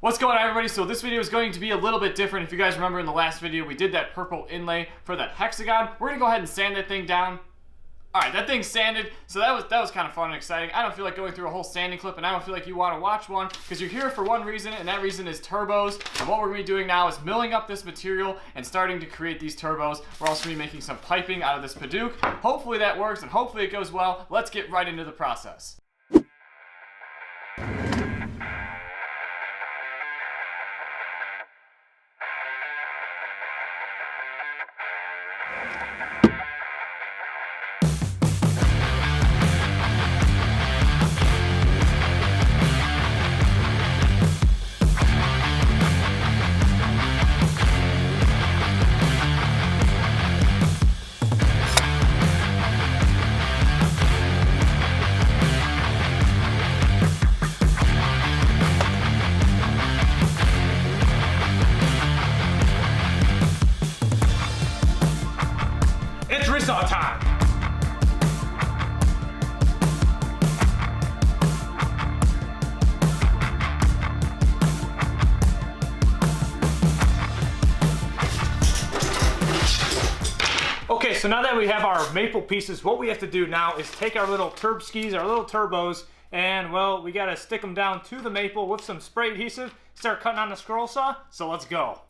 What's going on, everybody? So this video is going to be a little bit different. If you guys remember in the last video, we did that purple inlay for that hexagon. We're gonna go ahead and sand that thing down. All right, that thing's sanded, so that was kind of fun and exciting. I don't feel like going through a whole sanding clip, and I don't feel like you want to watch one, because you're here for one reason, and that reason is turbos. And what we're gonna be doing now is milling up this material and starting to create these turbos. We're also gonna be making some piping out of this paduk. Hopefully that works, and hopefully it goes well. Let's get right into the process. Time. Okay, so now that we have our maple pieces, what we have to do now is take our little turb skis, our little turbos, and well, we gotta stick them down to the maple with some spray adhesive, start cutting on the scroll saw, so let's go.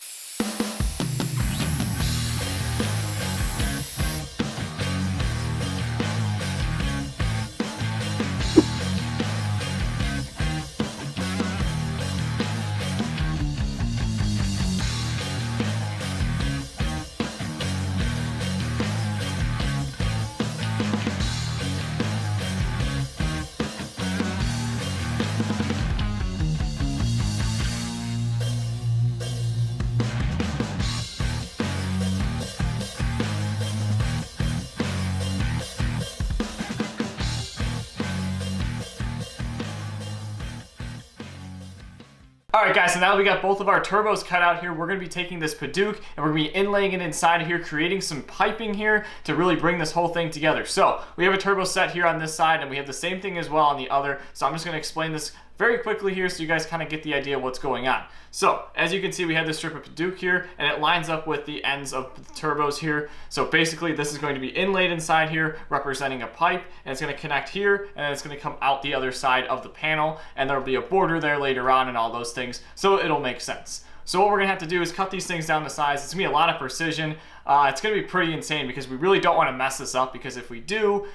Alright guys, so now that we got both of our turbos cut out here, we're going to be taking this paduk and we're going to be inlaying it inside of here, creating some piping here to really bring this whole thing together. So we have a turbo set here on this side and we have the same thing as well on the other. So I'm just going to explain this very quickly here so you guys kind of get the idea of what's going on. So as you can see, we have this strip of paduk here and it lines up with the ends of the turbos here. So basically this is going to be inlaid inside here representing a pipe, and it's going to connect here and it's going to come out the other side of the panel, and there'll be a border there later on and all those things, so it'll make sense. So what we're gonna have to do is cut these things down to size. It's gonna be a lot of precision. It's gonna be pretty insane because we really don't want to mess this up, because if we do,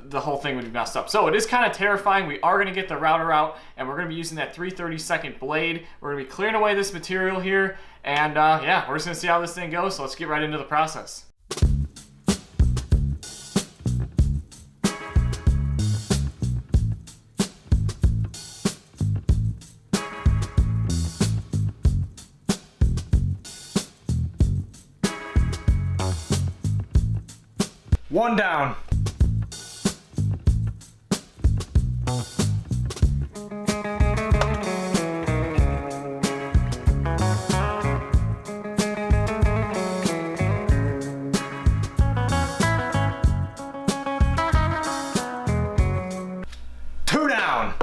the whole thing would be messed up. So it is kind of terrifying. We are going to get the router out and we're going to be using that 3/32 blade. We're going to be clearing away this material here, and yeah, we're just going to see how this thing goes. So let's get right into the process. One down. Two down.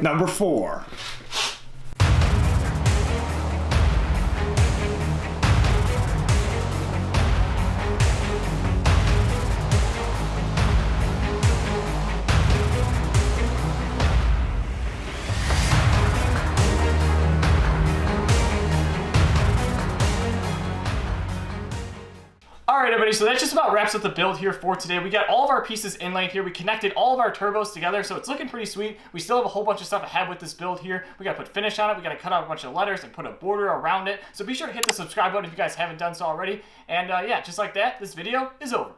Number 4. Alright everybody, so that just about wraps up the build here for today. We got all of our pieces inlaid here. We connected all of our turbos together, so it's looking pretty sweet. We still have a whole bunch of stuff ahead with this build here. We got to put finish on it. We got to cut out a bunch of letters and put a border around it. So be sure to hit the subscribe button if you guys haven't done so already. And yeah, just like that, this video is over.